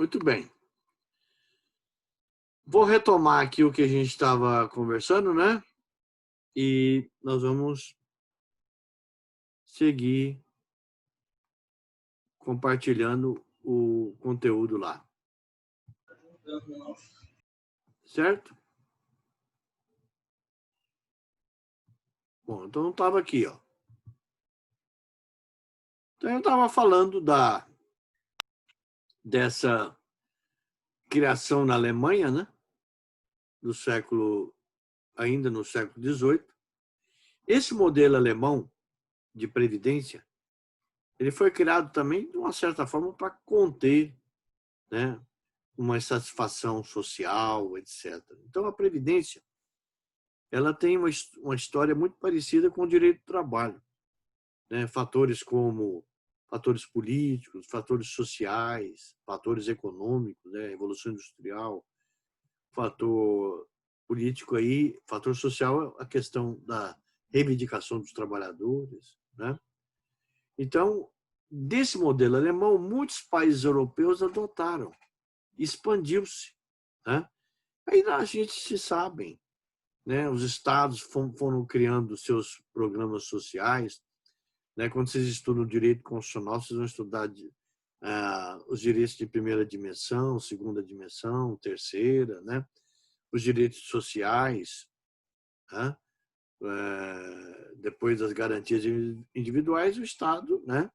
Muito bem. Vou retomar aqui o que a gente estava conversando, né? E nós vamos seguir compartilhando o conteúdo lá. Certo? Bom, então eu estava aqui, ó. Então eu estava falando dessa criação na Alemanha, né? Ainda no século XVIII. Esse modelo alemão de previdência, ele foi criado também, de uma certa forma, para conter, né, uma insatisfação social, etc. Então, a previdência, ela tem uma história muito parecida com o direito do trabalho, né? Fatores como fatores políticos, fatores sociais, fatores econômicos, né? Revolução industrial, fator político aí, fator social, a questão da reivindicação dos trabalhadores, né? Então, desse modelo alemão, muitos países europeus adotaram, expandiu-se, né? Aí a gente se sabe, né? Os estados foram criando seus programas sociais, né? Quando vocês estudam direito constitucional, vocês vão estudar os direitos de primeira dimensão, segunda dimensão, terceira, né? Os direitos sociais, né? Depois das garantias individuais, o Estado, né,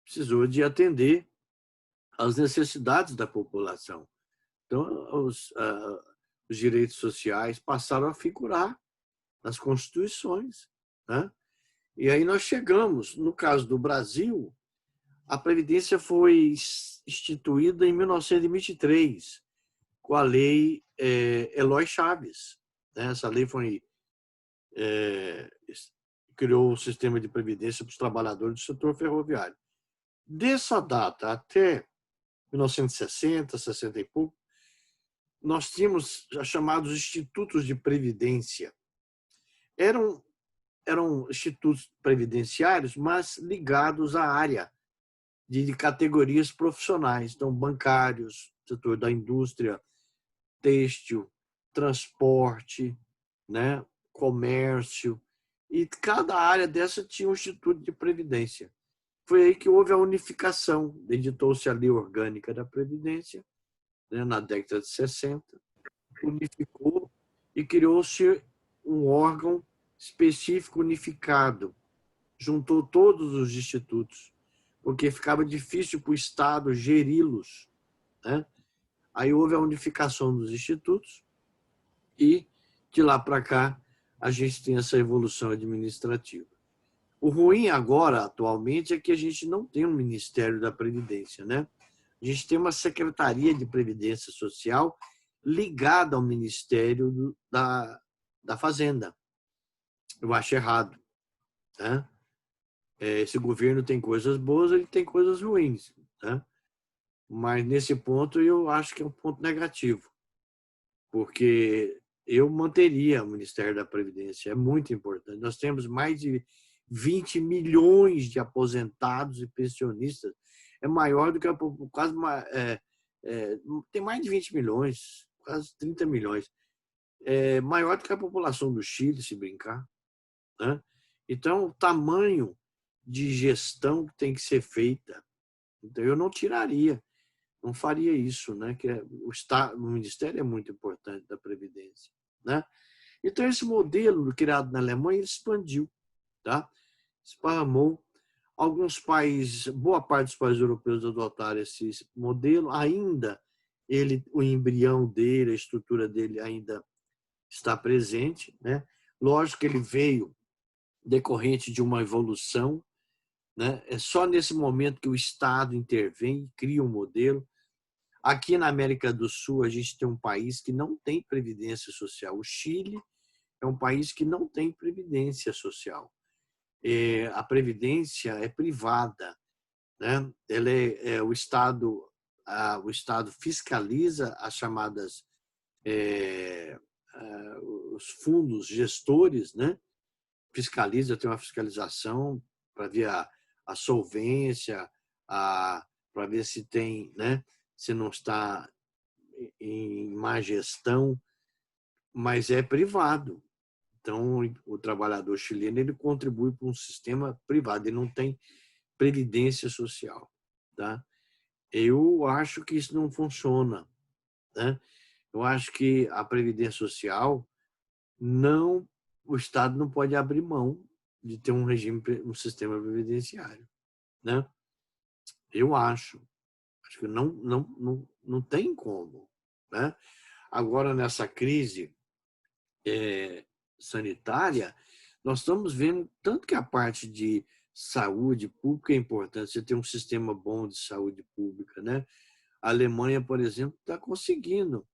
precisou de atender às necessidades da população. Então, os direitos sociais passaram a figurar nas constituições, né? E aí nós chegamos, no caso do Brasil, a Previdência foi instituída em 1923, com a lei Eloy Chaves. Essa lei criou o sistema de previdência para os trabalhadores do setor ferroviário. Dessa data até 1960, 60 e pouco, nós tínhamos os chamados institutos de previdência. Eram institutos previdenciários, mas ligados à área de categorias profissionais, então bancários, setor da indústria, têxtil, transporte, né, comércio, e cada área dessa tinha um instituto de previdência. Foi aí que houve a unificação, editou-se a Lei Orgânica da Previdência, né, na década de 60, unificou e criou-se um órgão específico unificado, juntou todos os institutos, porque ficava difícil para o Estado geri-los, né? Aí houve a unificação dos institutos e, de lá para cá, a gente tem essa evolução administrativa. O ruim agora, atualmente, é que a gente não tem um Ministério da Previdência, né? A gente tem uma Secretaria de Previdência Social ligada ao Ministério da Fazenda. Eu acho errado, né? Esse governo tem coisas boas, ele tem coisas ruins, né? Mas nesse ponto eu acho que é um ponto negativo, porque eu manteria o Ministério da Previdência, é muito importante. Nós temos mais de 20 milhões de aposentados e pensionistas, é maior do que quase tem mais de 20 milhões, quase 30 milhões, é maior do que a população do Chile, se brincar, né? Então, o tamanho de gestão que tem que ser feita, então eu não tiraria, não faria isso, né? Que o Ministério é muito importante da Previdência, né? Então, esse modelo criado na Alemanha expandiu, tá? Esparramou. Alguns países, boa parte dos países europeus adotaram esse modelo, ainda o embrião dele, a estrutura dele ainda está presente, né? Lógico que ele veio decorrente de uma evolução, né? É só nesse momento que o Estado intervém e cria um modelo. Aqui na América do Sul, a gente tem um país que não tem previdência social. O Chile é um país que não tem previdência social. A previdência é privada, né? O Estado fiscaliza as chamadas os fundos gestores, né? Fiscaliza, tem uma fiscalização para ver a solvência, para ver se tem, né? se não está em má gestão, mas é privado. Então, o trabalhador chileno ele contribui para um sistema privado, ele não tem previdência social. Tá? Eu acho que isso não funciona. Né? Eu acho que a previdência social, não, o Estado não pode abrir mão de ter um regime, um sistema previdenciário. Né? Eu acho que não tem como. Né? Agora, nessa crise sanitária, nós estamos vendo tanto que a parte de saúde pública é importante, você tem um sistema bom de saúde pública. Né? A Alemanha, por exemplo, está conseguindo,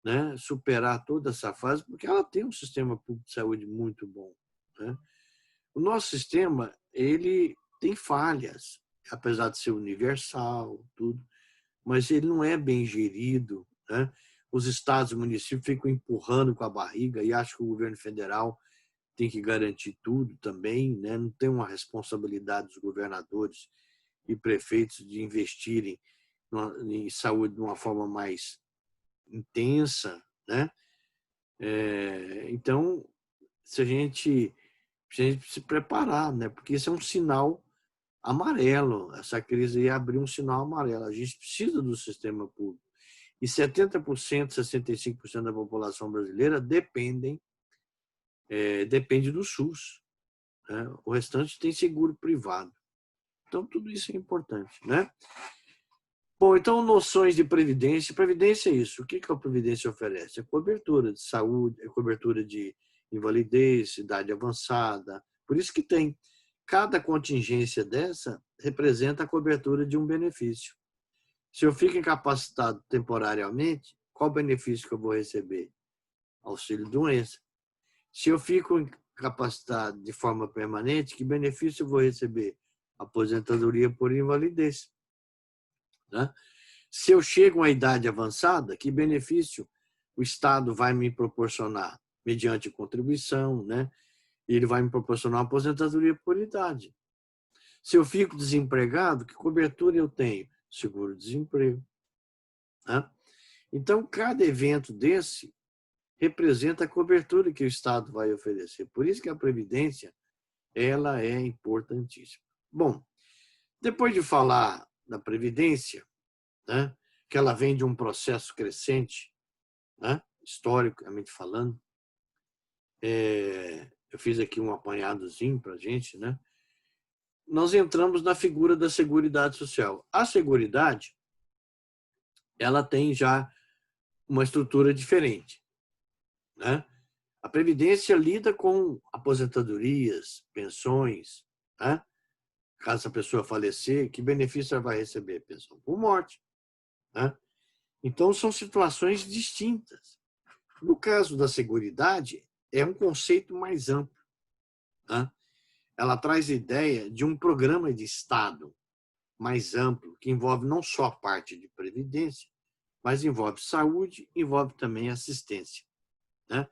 né, superar toda essa fase, porque ela tem um sistema público de saúde muito bom. Né? O nosso sistema ele tem falhas, apesar de ser universal, tudo, mas ele não é bem gerido. Né? Os estados e municípios ficam empurrando com a barriga e acham que o governo federal tem que garantir tudo também. Né? Não tem uma responsabilidade dos governadores e prefeitos de investirem em saúde de uma forma mais intensa. Né? Então, se a gente se preparar, né? Porque isso é um sinal amarelo. Essa crise ia abrir um sinal amarelo. A gente precisa do sistema público. E 70%, 65% da população brasileira depende do SUS. Né? O restante tem seguro privado. Então, tudo isso é importante. Né? Bom, então, noções de previdência. Previdência é isso. O que a previdência oferece? É cobertura de saúde, é cobertura de invalidez, idade avançada. Por isso que tem. Cada contingência dessa representa a cobertura de um benefício. Se eu fico incapacitado temporariamente, qual benefício que eu vou receber? Auxílio-doença. Se eu fico incapacitado de forma permanente, que benefício eu vou receber? Aposentadoria por invalidez. Né? Se eu chego à idade avançada, que benefício o Estado vai me proporcionar? Mediante contribuição, né? Ele vai me proporcionar uma aposentadoria por idade. Se eu fico desempregado, que cobertura eu tenho? Seguro-desemprego. Né? Então, cada evento desse representa a cobertura que o Estado vai oferecer. Por isso que a Previdência ela é importantíssima. Bom, depois de falar da Previdência, né, que ela vem de um processo crescente, né, historicamente falando, eu fiz aqui um apanhadozinho para a gente, né? Nós entramos na figura da Seguridade Social. A Seguridade, ela tem já uma estrutura diferente. Né? A Previdência lida com aposentadorias, pensões. Né? Caso a pessoa falecer, que benefício ela vai receber? Pensão por morte. Né? Então, são situações distintas. No caso da Seguridade, é um conceito mais amplo. Né? Ela traz a ideia de um programa de Estado mais amplo, que envolve não só a parte de previdência, mas envolve saúde, envolve também assistência. Né?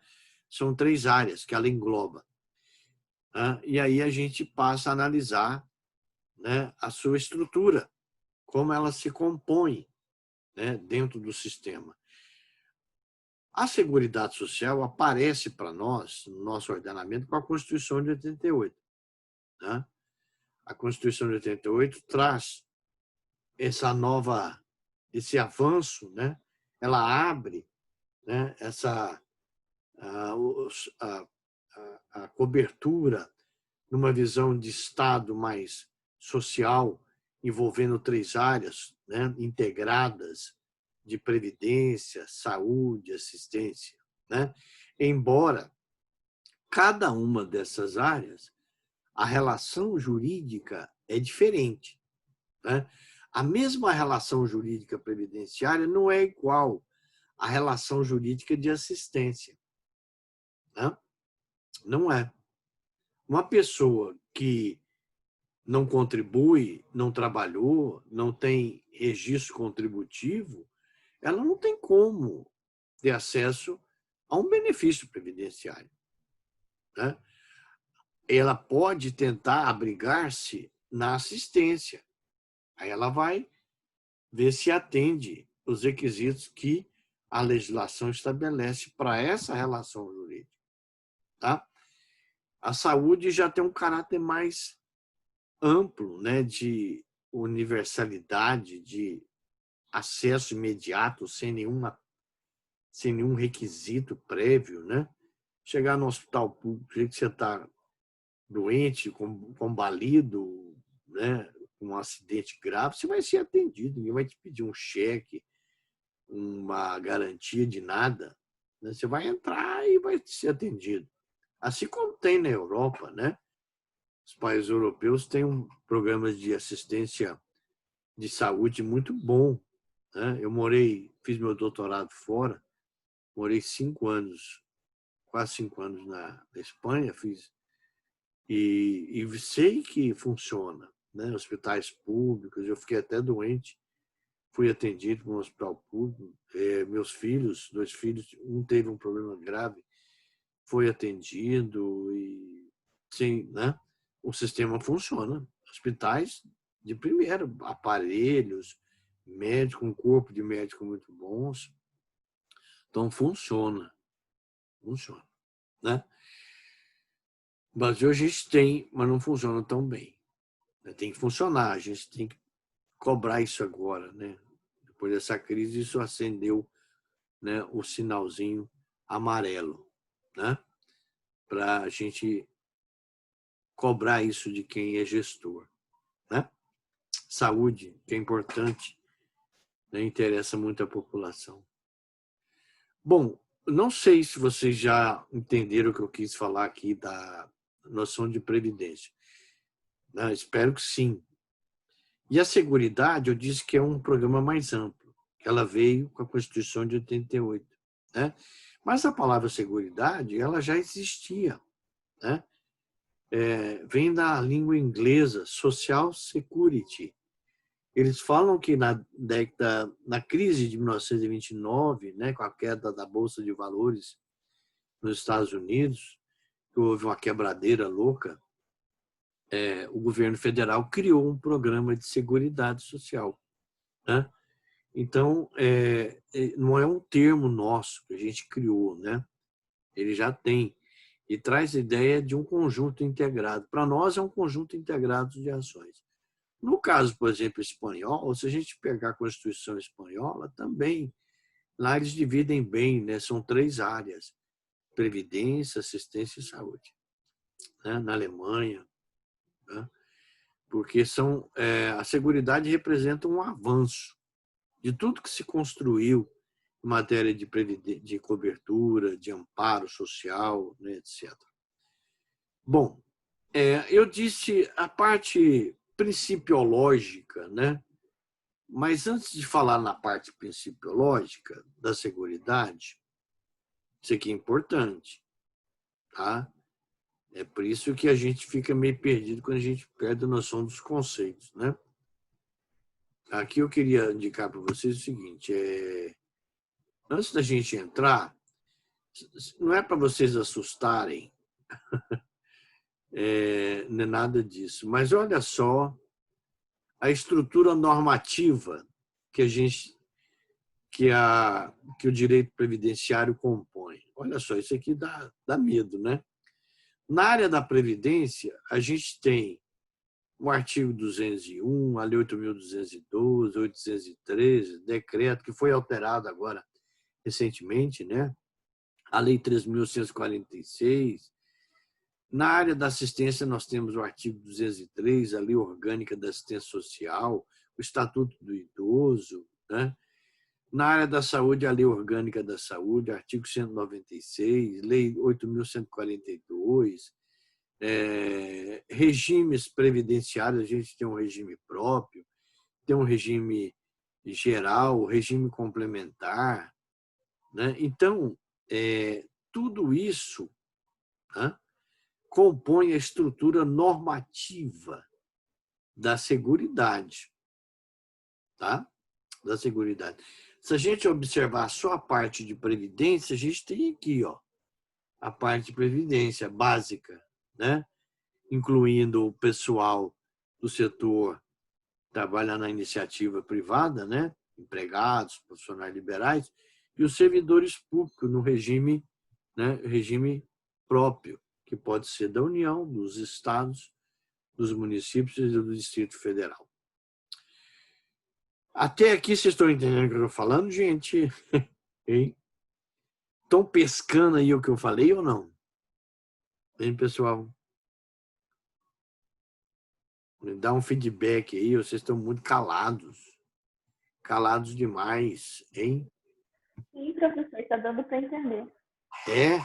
São 3 áreas que ela engloba. Né? E aí a gente passa a analisar, né, a sua estrutura, como ela se compõe, né, dentro do sistema. A Seguridade Social aparece para nós, no nosso ordenamento, com a Constituição de 88. Né? A Constituição de 88 traz esse avanço, né? Ela abre, né, a cobertura numa visão de Estado mais social, envolvendo 3 áreas, né, integradas de previdência, saúde, assistência. Né? Embora cada uma dessas áreas, a relação jurídica é diferente. Né? A mesma relação jurídica previdenciária não é igual à relação jurídica de assistência. Né? Não é. Uma pessoa que não contribui, não trabalhou, não tem registro contributivo, ela não tem como ter acesso a um benefício previdenciário. Né? Ela pode tentar abrigar-se na assistência. Aí ela vai ver se atende os requisitos que a legislação estabelece para essa relação jurídica. Tá? A saúde já tem um caráter mais amplo, né, de universalidade, de acesso imediato, sem nenhum requisito prévio, né? Chegar no hospital público, que você está doente, combalido, né, com um acidente grave, você vai ser atendido, ninguém vai te pedir um cheque, uma garantia de nada, né? Você vai entrar e vai ser atendido. Assim como tem na Europa, né? Os países europeus têm programas de assistência de saúde muito bom, né? Eu fiz meu doutorado fora, morei 5 anos, quase 5 anos na Espanha, e sei que funciona, né? Hospitais públicos, eu fiquei até doente, fui atendido por um hospital público. Meus filhos, 2 filhos, um teve um problema grave, foi atendido e sim, né? O sistema funciona. Hospitais de primeira, aparelhos, médico, um corpo de médico muito bons. Então funciona, né? Mas hoje a gente tem, mas não funciona tão bem. Tem que funcionar, a gente tem que cobrar isso agora, né? Depois dessa crise, isso acendeu, né, o sinalzinho amarelo, né? Para a gente cobrar isso de quem é gestor, né? Saúde, que é importante, né, interessa muito a população. Bom, não sei se vocês já entenderam o que eu quis falar aqui da noção de previdência. Espero que sim. E a Seguridade, eu disse que é um programa mais amplo. Ela veio com a Constituição de 88, né? Mas a palavra Seguridade, ela já existia, né? Vem da língua inglesa, Social Security. Eles falam que na crise de 1929, né, com a queda da Bolsa de Valores nos Estados Unidos, que houve uma quebradeira louca, o governo federal criou um programa de seguridade social, né? Então, não é um termo nosso que a gente criou, né? Ele já tem e traz a ideia de um conjunto integrado. Para nós, é um conjunto integrado de ações. No caso, por exemplo, espanhol, se a gente pegar a Constituição espanhola, também, lá eles dividem bem, né? São 3 áreas: previdência, assistência e saúde. Né? Na Alemanha, né? Porque a Seguridade representa um avanço de tudo que se construiu em matéria de cobertura, de amparo social, né, etc. Bom, eu disse a parte principiológica, né? Mas antes de falar na parte principiológica da Seguridade, isso aqui é importante, tá? É por isso que a gente fica meio perdido quando a gente perde a noção dos conceitos, né? Aqui eu queria indicar para vocês o seguinte: antes da gente entrar, não é para vocês assustarem, não é nada disso, mas olha só a estrutura normativa que que o direito previdenciário compõe. Olha só, isso aqui dá medo, né? Na área da previdência, a gente tem o artigo 201, a Lei 8.212, 813, decreto que foi alterado agora recentemente, né? A Lei 3.146. Na área da assistência, nós temos o artigo 203, a Lei Orgânica da Assistência Social, o Estatuto do Idoso, né? Na área da saúde, a Lei Orgânica da Saúde, artigo 196, Lei 8.142, regimes previdenciários, a gente tem um regime próprio, tem um regime geral, regime complementar, né? Então, tudo isso, né, compõe a estrutura normativa da Seguridade, tá? Da Seguridade. Se a gente observar só a parte de previdência, a gente tem aqui, ó, a parte de previdência básica, né? Incluindo o pessoal do setor que trabalha na iniciativa privada, né? empregados, profissionais liberais, e os servidores públicos no regime, né, regime próprio, que pode ser da União, dos estados, dos municípios e do Distrito Federal. Até aqui vocês estão entendendo o que eu estou falando, gente? Hein? Estão pescando aí o que eu falei ou não? Hein, pessoal? Me dá um feedback aí, vocês estão muito calados. Calados demais, hein? Sim, professor, está dando para entender. É?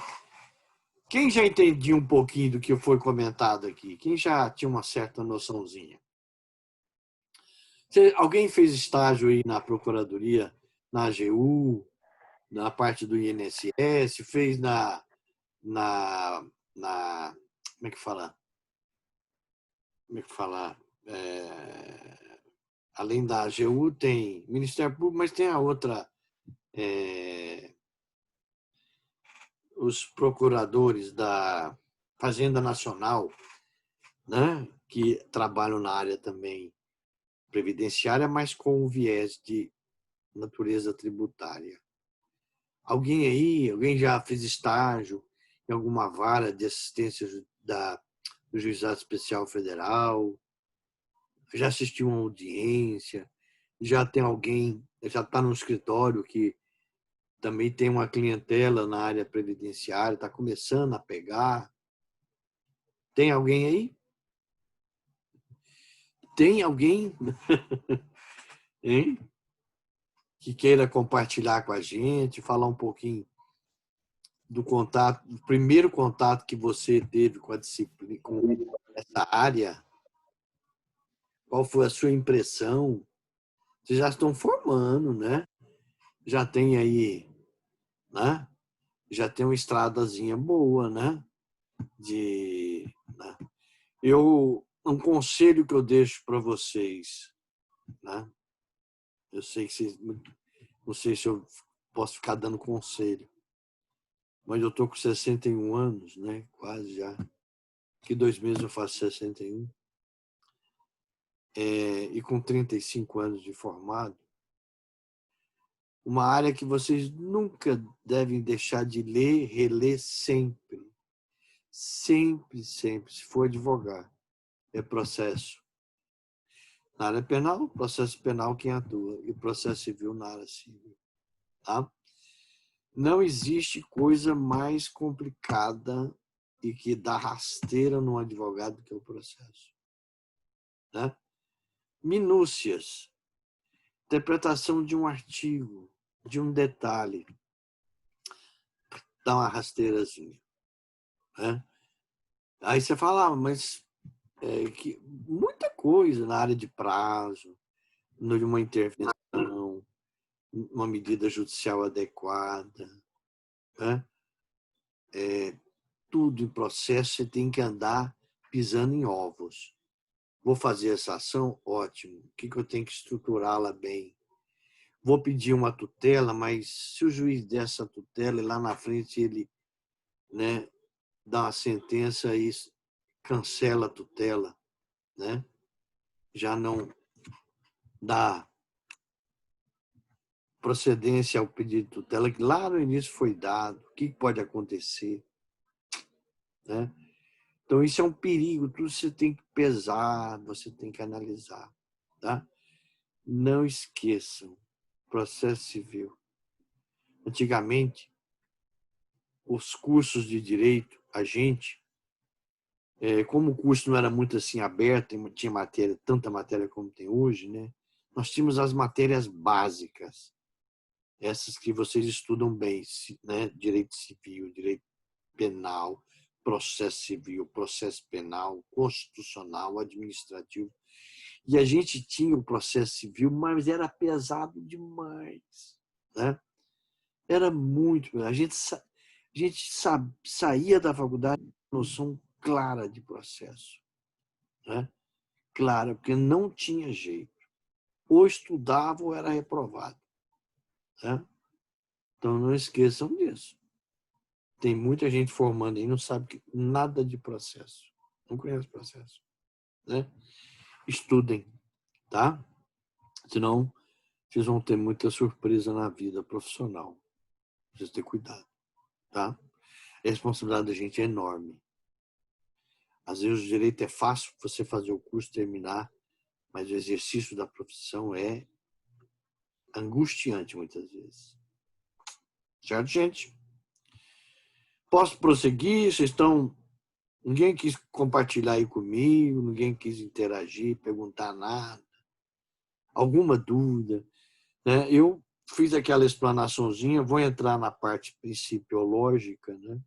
Quem já entendia um pouquinho do que foi comentado aqui? Quem já tinha uma certa noçãozinha? Alguém fez estágio aí na Procuradoria, na AGU, na parte do INSS, fez na como é que fala? Como é que fala? Além da AGU tem Ministério Público, mas tem a outra, os procuradores da Fazenda Nacional, né, que trabalham na área também previdenciária, mas com um viés de natureza tributária. Alguém já fez estágio em alguma vara de assistência do Juizado Especial Federal? Já assistiu uma audiência? Já tem alguém, já está no escritório que também tem uma clientela na área previdenciária, está começando a pegar? Tem alguém aí? Tem alguém hein? Que queira compartilhar com a gente, falar um pouquinho do contato, do primeiro contato que você teve com a disciplina, com essa área? Qual foi a sua impressão? Vocês já estão formando, né? Já tem aí, né? Já tem uma estradazinha boa, né? Né? Um conselho que eu deixo para vocês, né? Eu sei que vocês, não sei se eu posso ficar dando conselho, mas eu estou com 61 anos, né? Quase já. Daqui 2 meses eu faço 61. E com 35 anos de formado, uma área que vocês nunca devem deixar de ler, reler sempre. Sempre, sempre, se for advogar, é processo. Na área penal, processo penal quem atua, e processo civil na área civil. Tá? Não existe coisa mais complicada e que dá rasteira no advogado que é o processo. Né? Minúcias, interpretação de um artigo, de um detalhe, dá uma rasteirazinha. Né? Aí você fala, mas muita coisa na área de prazo, de uma intervenção, uma medida judicial adequada, né? Tudo em processo você tem que andar pisando em ovos. Vou fazer essa ação? Ótimo. O que eu tenho que estruturá-la bem? Vou pedir uma tutela, mas se o juiz der essa tutela e lá na frente ele, né, dá uma sentença e cancela a tutela, né? Já não dá procedência ao pedido de tutela, que lá no início foi dado, o que pode acontecer, né? Então, isso é um perigo, tudo você tem que pesar, você tem que analisar, tá? Não esqueçam, processo civil. Antigamente, os cursos de direito, a gente, como o curso não era muito assim aberto, tinha matéria, tanta matéria como tem hoje, né? Nós tínhamos as matérias básicas, essas que vocês estudam bem, né? Direito civil, direito penal, processo civil, processo penal, constitucional, administrativo. E a gente tinha o processo civil, mas era pesado demais, né? Era muito. A gente saía da faculdade com noção clara de processo, né? Clara, porque não tinha jeito. Ou estudava ou era reprovado, né? Então não esqueçam disso. Tem muita gente formando aí e não sabe nada de processo. Não conhece processo, né? Estudem, tá? Senão vocês vão ter muita surpresa na vida profissional. Precisa ter cuidado, tá? A responsabilidade da gente é enorme. Às vezes o direito é fácil você fazer o curso, terminar, mas o exercício da profissão é angustiante muitas vezes. Certo, gente? Posso prosseguir? Vocês estão... Ninguém quis compartilhar aí comigo, ninguém quis interagir, perguntar nada. Alguma dúvida? Né? Eu fiz aquela explanaçãozinha, vou entrar na parte principiológica, né?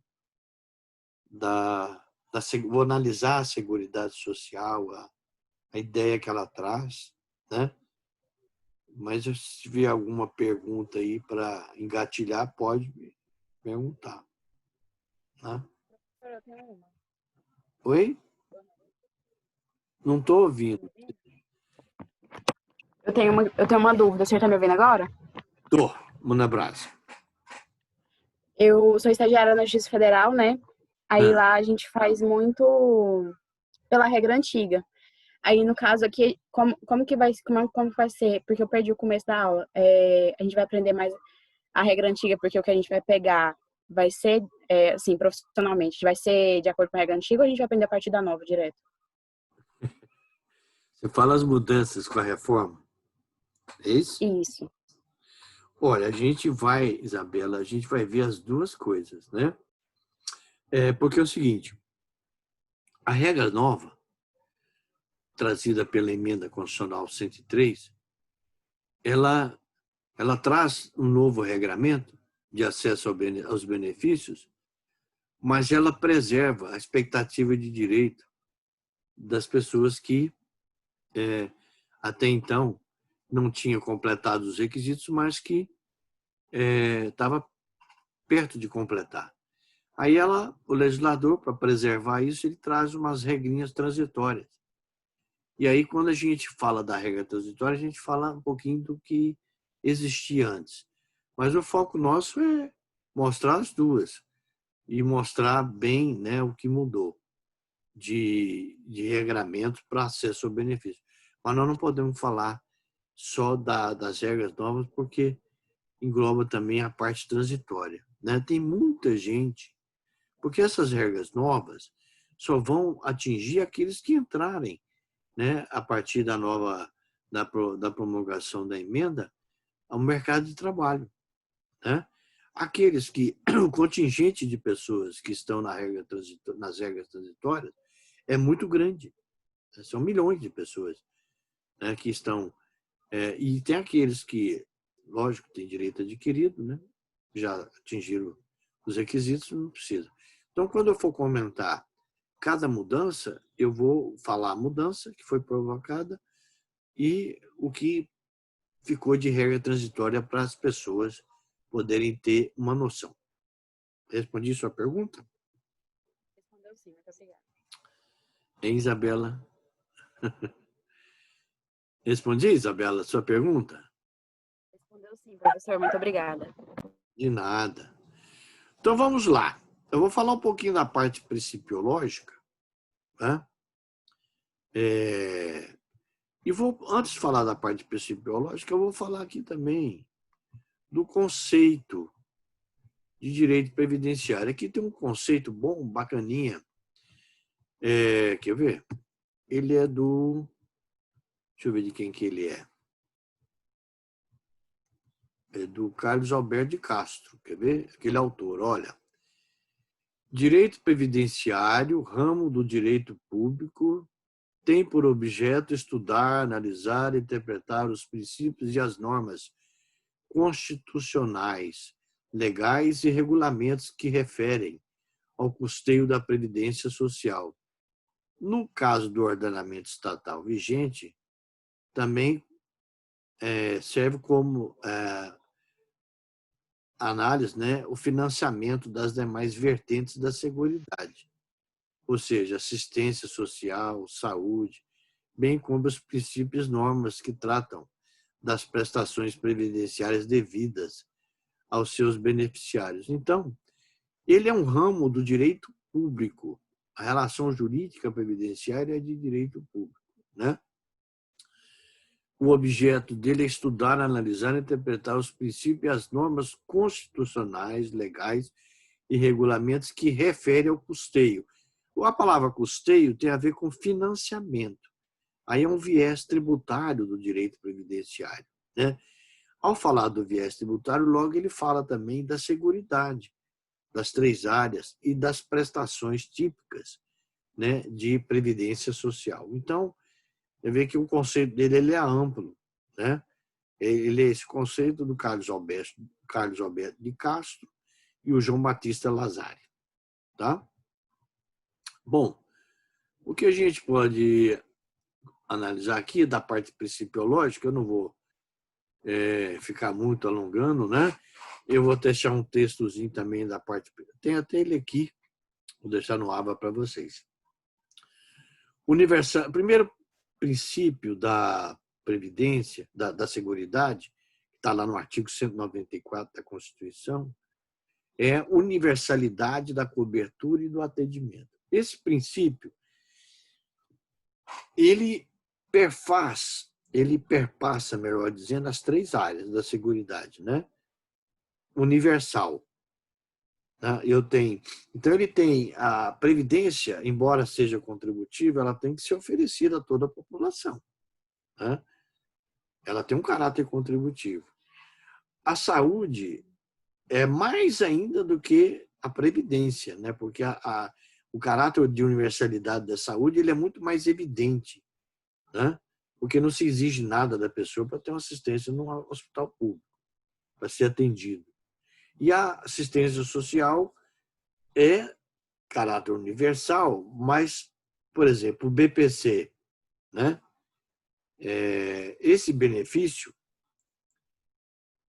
Vou analisar a Seguridade Social, a ideia que ela traz, né? Mas se tiver alguma pergunta aí para engatilhar, pode me perguntar. Né? Eu tenho uma. Oi? Não estou ouvindo. Eu tenho uma dúvida. O senhor está me ouvindo agora? Estou, Manda Brasa. Eu sou estagiária na Justiça Federal, né? Aí lá a gente faz muito pela regra antiga. Aí, no caso aqui, como que vai ser? Porque eu perdi o começo da aula. A gente vai aprender mais a regra antiga, porque o que a gente vai pegar vai ser, assim, profissionalmente, vai ser de acordo com a regra antiga ou a gente vai aprender a partir da nova direto? Você fala as mudanças com a reforma? É isso? Isso. Olha, Isabela, a gente vai ver as duas coisas, né? Porque é o seguinte, a regra nova, trazida pela Emenda Constitucional 103, ela traz um novo regramento de acesso aos benefícios, mas ela preserva a expectativa de direito das pessoas que até então não tinham completado os requisitos, mas que estava perto de completar. Aí o legislador, para preservar isso, ele traz umas regrinhas transitórias. E aí, quando a gente fala da regra transitória, a gente fala um pouquinho do que existia antes. Mas o foco nosso é mostrar as duas e mostrar bem, né, o que mudou de regramento para acesso ao benefício. Mas nós não podemos falar só das regras novas, porque engloba também a parte transitória. Né? Tem muita gente, porque essas regras novas só vão atingir aqueles que entrarem, né, a partir da promulgação da emenda ao mercado de trabalho. Né? Aqueles o contingente de pessoas que estão nas regras transitórias é muito grande. São milhões de pessoas, né, que estão... e tem aqueles que, lógico, têm direito adquirido, né, já atingiram os requisitos, não precisa. Então, quando eu for comentar cada mudança, eu vou falar a mudança que foi provocada e o que ficou de regra transitória para as pessoas poderem ter uma noção. Respondi sua pergunta? Respondeu sim, muito obrigada. Hein, Isabela? Respondi, Isabela, sua pergunta? Respondeu sim, professor, muito obrigada. De nada. Então, vamos lá. Eu vou falar um pouquinho da parte principiológica, né? E antes de falar da parte principiológica, eu vou falar aqui também do conceito de direito previdenciário. Aqui tem um conceito bom, bacaninha. Quer ver? Ele é do... Deixa eu ver de quem que ele é. É do Carlos Alberto de Castro. Quer ver? Aquele autor, olha. Direito previdenciário, ramo do direito público, tem por objeto estudar, analisar, interpretar os princípios e as normas constitucionais, legais e regulamentos que referem ao custeio da Previdência Social. No caso do ordenamento estatal vigente, também serve como análise, né, o financiamento das demais vertentes da Seguridade, ou seja, assistência social, saúde, bem como os princípios e normas que tratam das prestações previdenciárias devidas aos seus beneficiários. Então, ele é um ramo do direito público. A relação jurídica previdenciária é de direito público, né? o objeto dele é estudar, analisar e interpretar os princípios e as normas constitucionais, legais e regulamentos que referem ao custeio. A palavra custeio tem a ver com financiamento. Aí é um viés tributário do direito previdenciário, né? Ao falar do viés tributário, logo ele fala também da seguridade, das 3 áreas e das prestações típicas, né, de previdência social. Então, você vê que o conceito dele ele é amplo, né? Ele é esse conceito do Carlos Alberto de Castro e o João Batista Lazari, tá? Bom, o que a gente pode analisar aqui da parte principiológica, eu não vou ficar muito alongando, né? Eu vou deixar um textozinho também da parte... Tem até ele aqui, vou deixar no aba para vocês. O primeiro princípio da Previdência, da Seguridade, que está lá no artigo 194 da Constituição, é universalidade da cobertura e do atendimento. Esse princípio, ele perpassa, melhor dizendo, as 3 áreas da Seguridade, né? Universal. Né? Então, ele tem a Previdência, embora seja contributiva, ela tem que ser oferecida a toda a população. Né? Ela tem um caráter contributivo. A saúde é mais ainda do que a Previdência, né? Porque o caráter de universalidade da saúde ele é muito mais evidente, né? Porque não se exige nada da pessoa para ter uma assistência num hospital público, para ser atendido. E a assistência social é caráter universal, mas, por exemplo, o BPC, né? Esse benefício,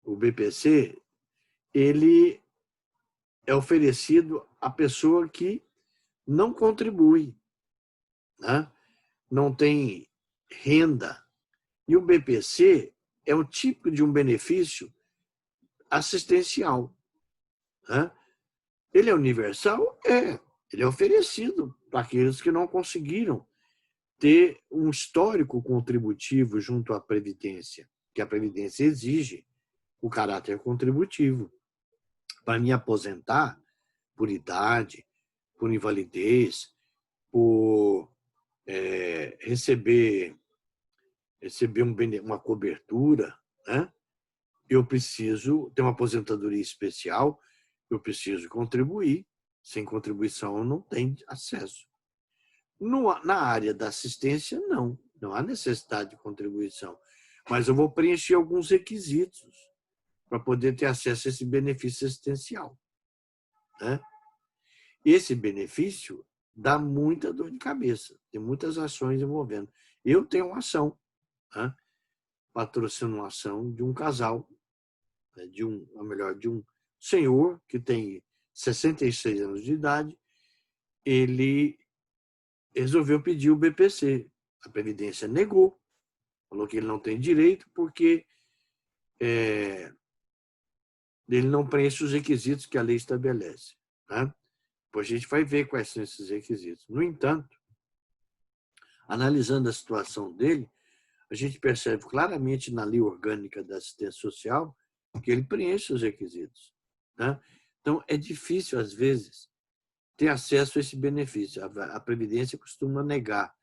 o BPC, ele é oferecido à pessoa que não contribui, né? Não tem renda. E o BPC é um tipo de um benefício assistencial. Né? Ele é universal? É. Ele é oferecido para aqueles que não conseguiram ter um histórico contributivo junto à Previdência, que a Previdência exige o caráter contributivo. Para me aposentar por idade, por invalidez, por receber uma cobertura, né? Eu preciso ter uma aposentadoria especial, eu preciso contribuir. Sem contribuição, eu não tenho acesso. Na área da assistência, não há necessidade de contribuição. Mas eu vou preencher alguns requisitos para poder ter acesso a esse benefício assistencial. Né? Esse benefício dá muita dor de cabeça, tem muitas ações envolvendo. Eu tenho uma ação, né? Patrocino uma ação de um casal, né? de um senhor que tem 66 anos de idade, ele resolveu pedir o BPC. A Previdência negou, falou que ele não tem direito porque ele não preenche os requisitos que a lei estabelece. Né? Depois a gente vai ver quais são esses requisitos. No entanto, analisando a situação dele, a gente percebe claramente na lei orgânica da assistência social que ele preenche os requisitos. Né? Então, é difícil, às vezes, ter acesso a esse benefício. A Previdência costuma negar.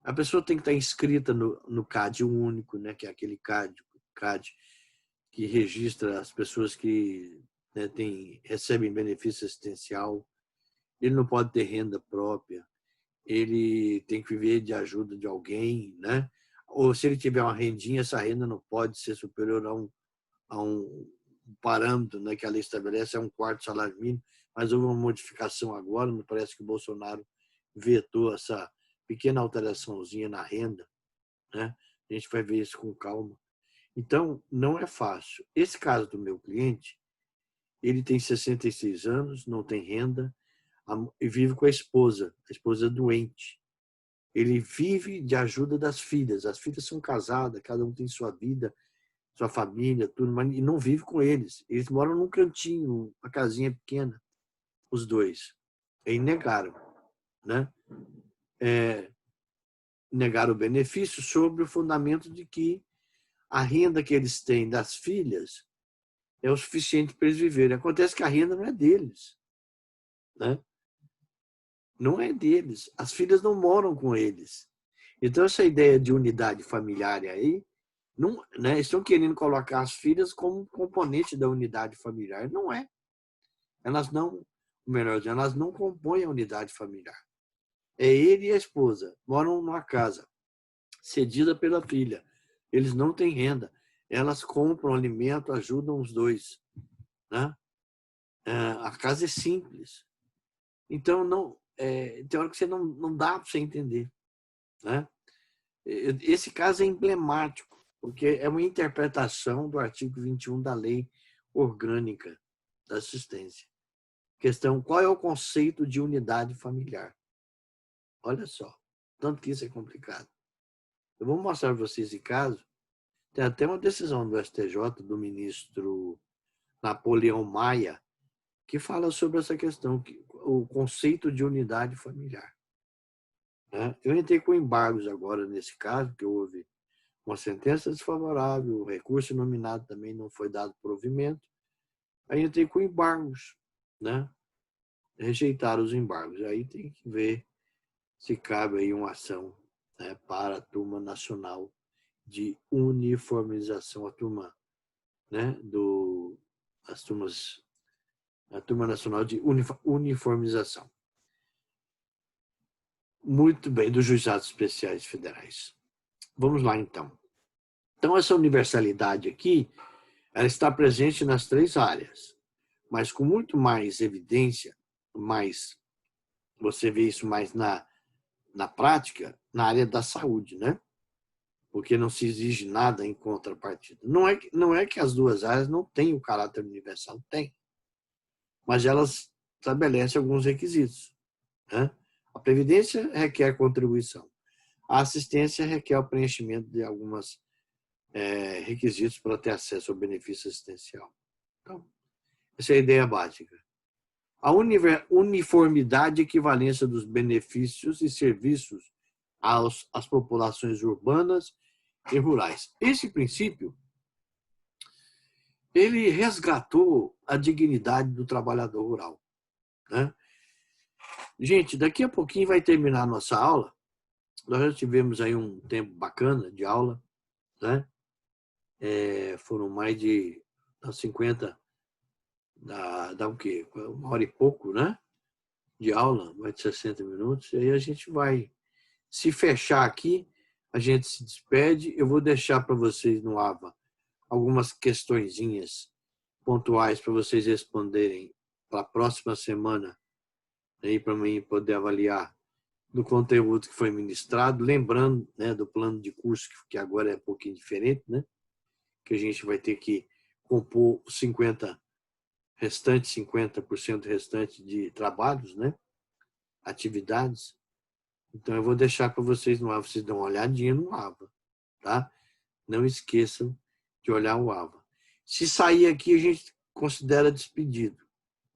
A pessoa tem que estar inscrita no CAD único, né, que é aquele CAD que registra as pessoas que, né, recebem benefício assistencial. Ele não pode ter renda própria. Ele tem que viver de ajuda de alguém, né? Ou se ele tiver uma rendinha, essa renda não pode ser superior a um parâmetro, né, que a lei estabelece, é 1/4 salário mínimo, mas houve uma modificação agora, me parece que o Bolsonaro vetou essa pequena alteraçãozinha na renda, né? A gente vai ver isso com calma. Então, não é fácil. Esse caso do meu cliente, ele tem 66 anos, não tem renda, e vive com a esposa doente. Ele vive de ajuda das filhas. As filhas são casadas, cada um tem sua vida, sua família, tudo, mas e não vive com eles. Eles moram num cantinho, uma casinha pequena, os dois. E negaram, né? Negaram o benefício sobre o fundamento de que a renda que eles têm das filhas é o suficiente para eles viverem. Acontece que a renda não é deles, né? Não é deles. As filhas não moram com eles. Então, essa ideia de unidade familiar aí, não, né, estão querendo colocar as filhas como componente da unidade familiar. Não é. Elas não, melhor dizendo, elas não compõem a unidade familiar. É ele e a esposa, moram numa casa cedida pela filha. Eles não têm renda. Elas compram alimento, ajudam os dois, né? A casa é simples. Então, tem hora que você não dá para você entender, né? Esse caso é emblemático, porque é uma interpretação do artigo 21 da Lei Orgânica da Assistência. Questão, qual é o conceito de unidade familiar? Olha só, tanto que isso é complicado. Eu vou mostrar para vocês esse caso. Tem até uma decisão do STJ, do ministro Napoleão Maia, que fala sobre essa questão, o conceito de unidade familiar. Eu entrei com embargos agora nesse caso, porque houve uma sentença desfavorável, o recurso nominado também não foi dado provimento. Aí entrei com embargos, né? Rejeitaram os embargos. Aí tem que ver se cabe aí uma ação, né, para a turma nacional de uniformização, a turma, né, a turma nacional de uniformização. Muito bem, dos juizados especiais federais. Vamos lá, então. Então, essa universalidade aqui, ela está presente nas 3 áreas, mas com muito mais evidência, você vê isso mais na prática, na área da saúde, né? Porque não se exige nada em contrapartida. Não é que as 2 áreas não têm o caráter universal, tem, mas elas estabelecem alguns requisitos, né? A previdência requer contribuição. A assistência requer o preenchimento de alguns requisitos para ter acesso ao benefício assistencial. Então, essa é a ideia básica. A uniformidade e equivalência dos benefícios e serviços às populações urbanas e rurais. Esse princípio, ele resgatou a dignidade do trabalhador rural, né? Gente, daqui a pouquinho vai terminar a nossa aula. Nós já tivemos aí um tempo bacana de aula, né? Foram mais de 50, dá o quê? 1 hora e pouco, né? De aula, mais de 60 minutos. E aí a gente vai se fechar aqui, a gente se despede. Eu vou deixar para vocês no AVA algumas questõezinhas pontuais para vocês responderem para a próxima semana, aí para mim poder avaliar do conteúdo que foi ministrado, lembrando, né, do plano de curso, que agora é um pouquinho diferente, né? Que a gente vai ter que compor 50% restante de trabalhos, né? Atividades. Então, eu vou deixar para vocês no AVA, vocês dão uma olhadinha no AVA, tá? Não esqueçam de olhar o AVA. Se sair aqui, a gente considera despedido,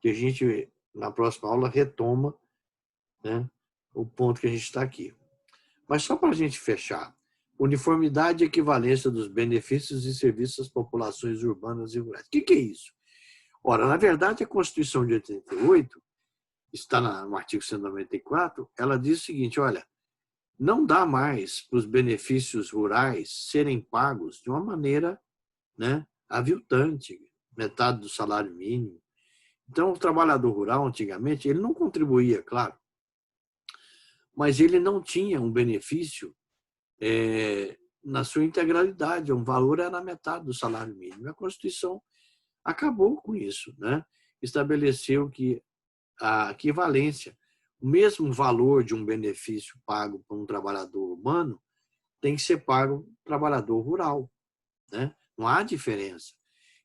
que a gente, na próxima aula, retoma, né, o ponto que a gente está aqui. Mas só para a gente fechar, uniformidade e equivalência dos benefícios e serviços às populações urbanas e rurais. O que é isso? Ora, na verdade, a Constituição de 88, está no artigo 194, ela diz o seguinte, olha, não dá mais para os benefícios rurais serem pagos de uma maneira, né, aviltante, metade do salário mínimo. Então, o trabalhador rural, antigamente, ele não contribuía, claro, mas ele não tinha um benefício na sua integralidade, um valor era metade do salário mínimo. A Constituição acabou com isso, né? Estabeleceu que a equivalência, o mesmo valor de um benefício pago por um trabalhador urbano tem que ser pago por um trabalhador rural, né? Não há diferença.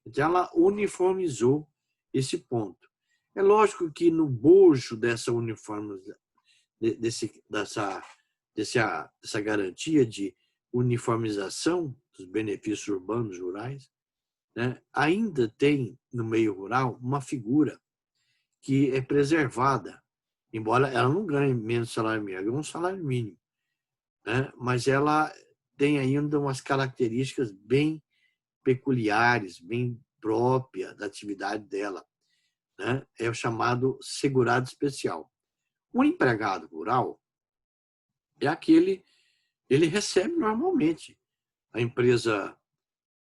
Então, ela uniformizou esse ponto. É lógico que no bojo dessa uniformização, dessa garantia de uniformização dos benefícios urbanos e rurais, né, ainda tem no meio rural uma figura que é preservada, embora ela não ganhe menos salário mínimo, ela ganha um salário mínimo, né, mas ela tem ainda umas características bem peculiares, bem próprias da atividade dela, né? É o chamado segurado especial. O empregado rural é aquele, ele recebe normalmente. A empresa,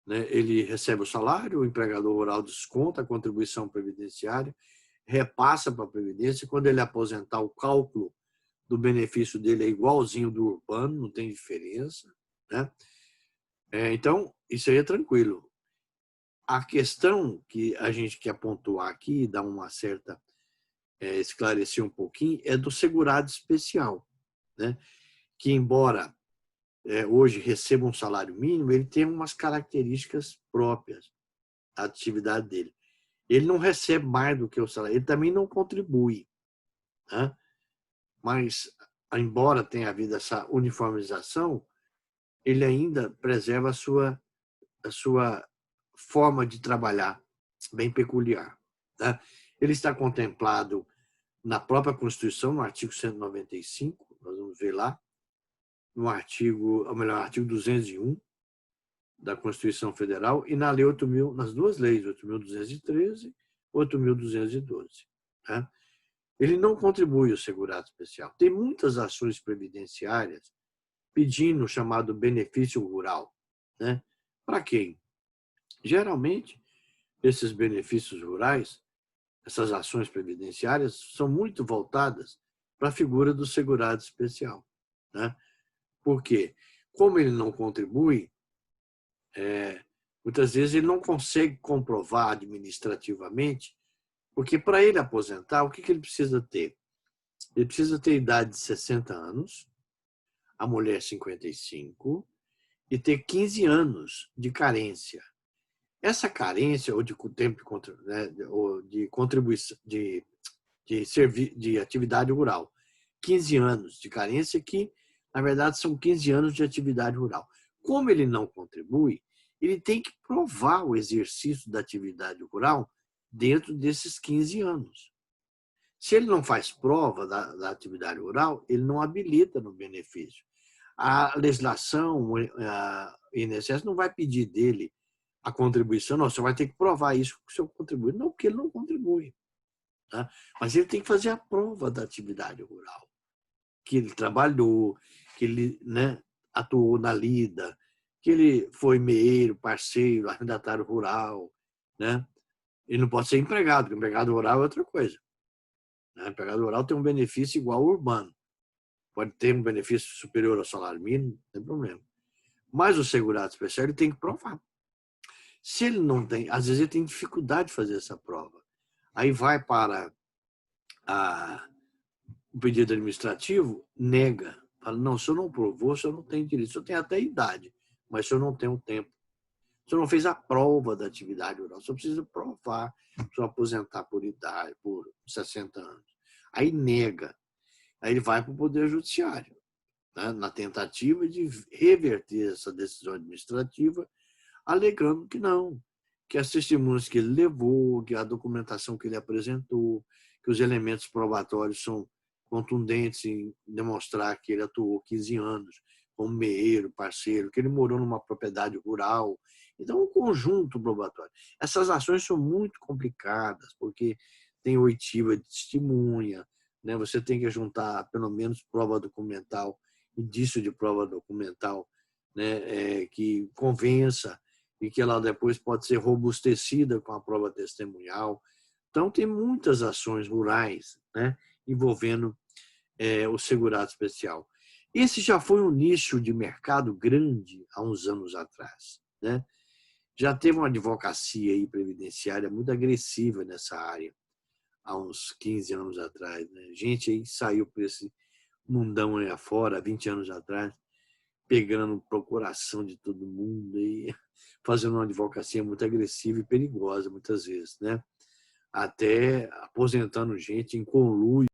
né, ele recebe o salário, o empregador rural desconta a contribuição previdenciária, repassa para a Previdência. Quando ele aposentar, o cálculo do benefício dele é igualzinho do urbano, não tem diferença, né? Então, isso aí é tranquilo. A questão que a gente quer pontuar aqui, dar uma certa, esclarecer um pouquinho, é do segurado especial, né? Que embora hoje receba um salário mínimo, ele tem umas características próprias da atividade dele. Ele não recebe mais do que o salário, ele também não contribui, né? Mas, embora tenha havido essa uniformização, ele ainda preserva a sua forma de trabalhar bem peculiar, né? Ele está contemplado na própria Constituição, no artigo 195, nós vamos ver lá, no artigo, ou melhor, artigo 201 da Constituição Federal e na lei 8.000, nas duas leis, 8.213 e 8.212. Né? Ele não contribui ao segurado especial. Tem muitas ações previdenciárias pedindo o chamado benefício rural. Né? Para quem? Geralmente, esses benefícios rurais, essas ações previdenciárias, são muito voltadas para a figura do segurado especial. Né? Por quê? Como ele não contribui, muitas vezes ele não consegue comprovar administrativamente, porque para ele aposentar, o que ele precisa ter? Ele precisa ter idade de 60 anos, a mulher 55, e ter 15 anos de carência. Essa carência, ou de tempo, né, ou de contribuição, de atividade rural, 15 anos de carência, que, na verdade, são 15 anos de atividade rural. Como ele não contribui, ele tem que provar o exercício da atividade rural dentro desses 15 anos. Se ele não faz prova da atividade rural, ele não habilita no benefício. A legislação, a INSS, não vai pedir dele a contribuição, não, você vai ter que provar isso que o senhor contribui. Não, porque ele não contribui. Tá? Mas ele tem que fazer a prova da atividade rural, que ele trabalhou, que ele, né, atuou na lida, que ele foi meeiro, parceiro, arrendatário rural. Né? Ele não pode ser empregado, porque empregado rural é outra coisa. Né? Empregado rural tem um benefício igual ao urbano. Pode ter um benefício superior ao salário mínimo, não tem problema. Mas o segurado especial ele tem que provar. Se ele não tem, às vezes ele tem dificuldade de fazer essa prova. Aí vai para o pedido administrativo, nega. Fala, não, se eu não provou, se eu não tenho direito, se eu tenho até idade, mas se eu não tenho tempo. Se eu não fez a prova da atividade rural, só precisa provar, se eu aposentar por idade, por 60 anos. Aí nega. Aí ele vai para o Poder Judiciário, né, na tentativa de reverter essa decisão administrativa, alegando que não, que as testemunhas que ele levou, que a documentação que ele apresentou, que os elementos probatórios são contundentes em demonstrar que ele atuou 15 anos como meeiro, parceiro, que ele morou numa propriedade rural. Então, um conjunto probatório. Essas ações são muito complicadas, porque tem oitiva de testemunha, né? Você tem que juntar pelo menos prova documental, indício de prova documental, né? Que convença e que ela depois pode ser robustecida com a prova testemunhal. Então, tem muitas ações rurais, né, envolvendo o segurado especial. Esse já foi um nicho de mercado grande há uns anos atrás. Né? Já teve uma advocacia aí previdenciária muito agressiva nessa área, há uns 15 anos atrás. Né? Gente aí saiu por esse mundão aí afora, 20 anos atrás, pegando procuração de todo mundo e fazendo uma advocacia muito agressiva e perigosa, muitas vezes, né? Até aposentando gente em conluio